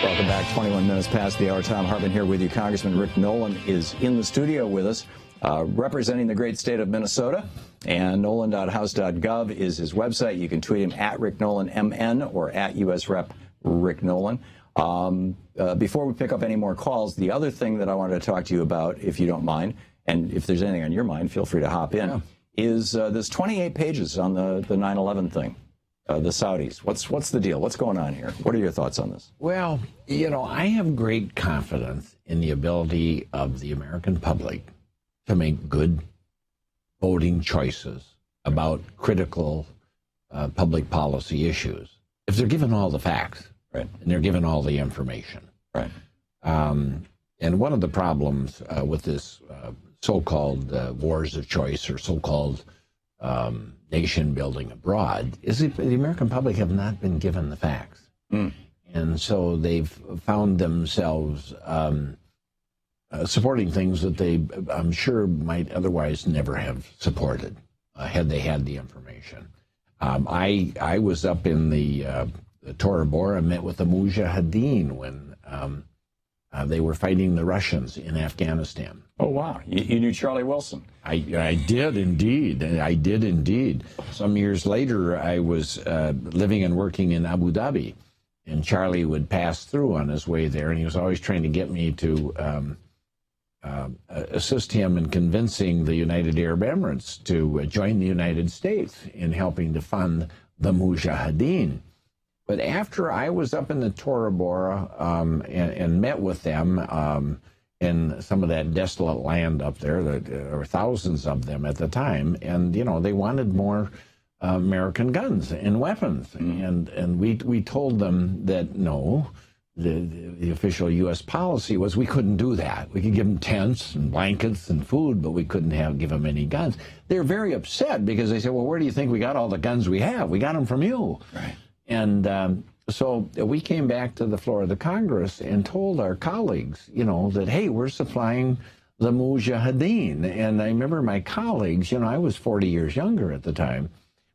Welcome back. 21 minutes past the hour. Thom Hartmann here with you. Congressman Rick Nolan is in the studio with us, representing the great state of Minnesota. And nolan.house.gov is his website. You can tweet him at Rick Nolan MN or at US Rep Rick Nolan. Before we pick up any more calls, the other thing that I wanted to talk to you about, if you don't mind, and if there's anything on your mind, feel free to hop in, is this 28 pages on the 9/11 thing. The Saudis. What's the deal? What's going on here? What are your thoughts on this? Well, you know, I have great confidence in the ability of the American public to make good voting choices about critical public policy issues if they're given all the facts, right, and they're given all the information. Right. And one of the problems with this so-called wars of choice or so-called nation building abroad is the American public have not been given the facts. And so they've found themselves supporting things that they, I'm sure, might otherwise never have supported had they had the information. I was up in the Tora Bora, met with the Mujahideen when they were fighting the Russians in Afghanistan. Oh, wow. You knew Charlie Wilson. I did indeed. I did indeed. Some years later, I was living and working in Abu Dhabi, and Charlie would pass through on his way there, and he was always trying to get me to assist him in convincing the United Arab Emirates to join the United States in helping to fund the Mujahideen. But after I was up in the Tora Bora and met with them in some of that desolate land up there, there were thousands of them at the time, and you know they wanted more American guns and weapons, and we told them that no, the official U.S. policy was we couldn't do that. We could give them tents and blankets and food, but we couldn't give them any guns. They were very upset because they said, well, where do you think we got all the guns we have? We got them from you. Right. And so we came back to the floor of the Congress and told our colleagues, you know, that, hey, we're supplying the Mujahideen. And I remember my colleagues, you know, I was 40 years younger at the time,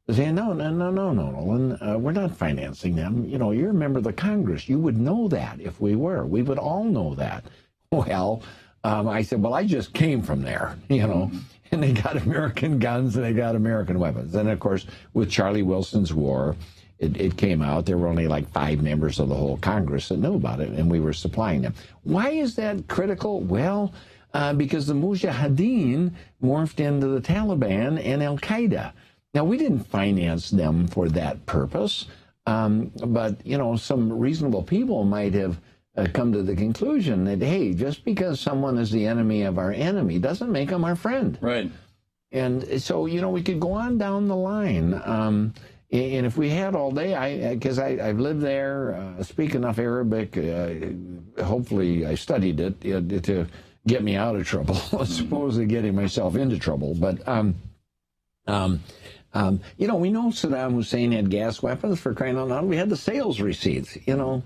saying, no, Nolan, we're not financing them. You know, you're a member of the Congress. You would know that if we were. We would all know that. Well, I said, well, I just came from there, you know, and they got American guns and they got American weapons. And, of course, with Charlie Wilson's war, it came out. There were only like 5 members of the whole Congress that knew about it, and we were supplying them. Why is that critical? Well, because the Mujahideen morphed into the Taliban and Al-Qaeda. Now, we didn't finance them for that purpose, but, you know, some reasonable people might have come to the conclusion that, hey, just because someone is the enemy of our enemy doesn't make them our friend. Right. And so, you know, we could go on down the line. And if we had all day, because I've lived there, speak enough Arabic, hopefully I studied it to get me out of trouble, as opposed to getting myself into trouble. But, you know, we know Saddam Hussein had gas weapons, for crying out loud. We had the sales receipts, you know.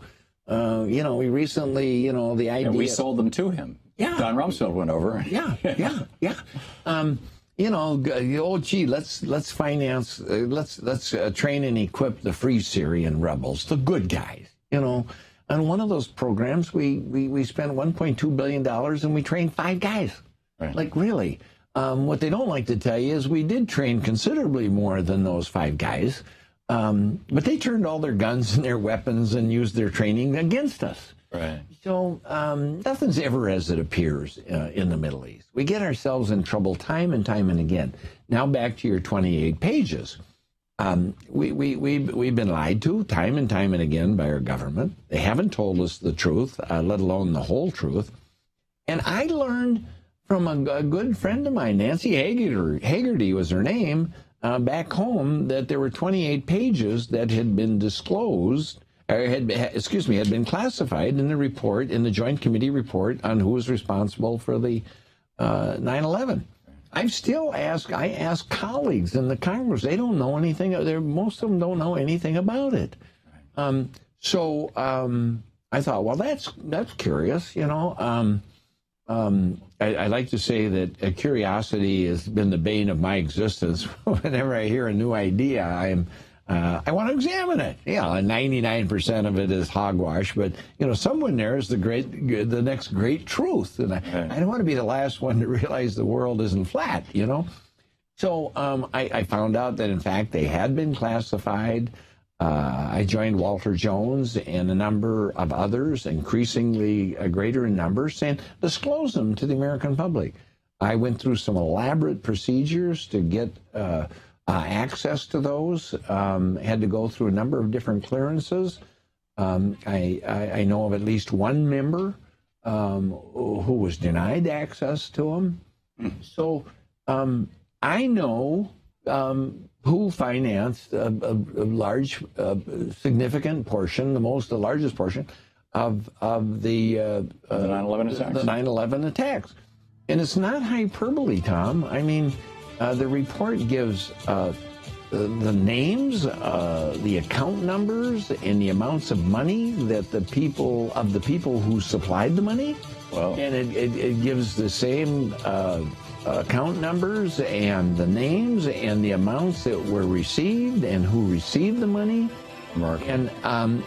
We recently, you know, the idea. And we sold them to him. Yeah. Don Rumsfeld went over. Yeah. You know, oh, gee, let's finance, let's train and equip the Free Syrian rebels, the good guys. You know, on one of those programs, we spent $1.2 billion and we trained 5 guys. Right. Like, really? What they don't like to tell you is we did train considerably more than those 5 guys, but they turned all their guns and their weapons and used their training against us. Right. So nothing's ever as it appears in the Middle East. We get ourselves in trouble time and time and again. Now back to your 28 pages. We've been lied to time and time and again by our government. They haven't told us the truth, let alone the whole truth. And I learned from a good friend of mine, Nancy Haggerty was her name, back home, that there were 28 pages that had been disclosed, or had been classified in the report, in the Joint Committee report on who was responsible for the 9/11. I ask colleagues in the Congress, they don't know anything. Most of them don't know anything about it. So I thought, well, that's curious, you know. I like to say that curiosity has been the bane of my existence. Whenever I hear a new idea, I want to examine it. Yeah, 99% of it is hogwash, but somewhere there is the next great truth, and I don't want to be the last one to realize the world isn't flat. So I found out that in fact they had been classified. I joined Walter Jones and a number of others, increasingly greater in numbers, saying disclose them to the American public. I went through some elaborate procedures to get access to those. Had to go through a number of different clearances. I know of at least one member who was denied access to them. So I know who financed a large, significant portion, the largest portion of the 9/11 attacks. The 9/11 attacks. And it's not hyperbole, Tom. I mean, the report gives the names, the account numbers, and the amounts of money that the people who supplied the money. Wow. And it gives the same account numbers and the names and the amounts that were received and who received the money. Mark. And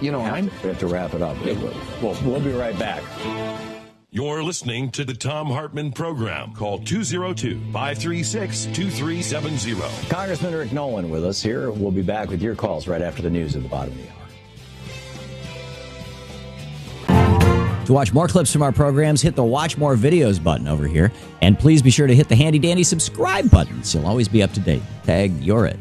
we have to wrap it up. We'll be right back. You're listening to the Thom Hartmann Program. Call 202-536-2370. Congressman Rick Nolan with us here. We'll be back with your calls right after the news at the bottom of the hour. To watch more clips from our programs, hit the Watch More Videos button over here. And please be sure to hit the handy-dandy subscribe button so you'll always be up to date. Tag, you're it.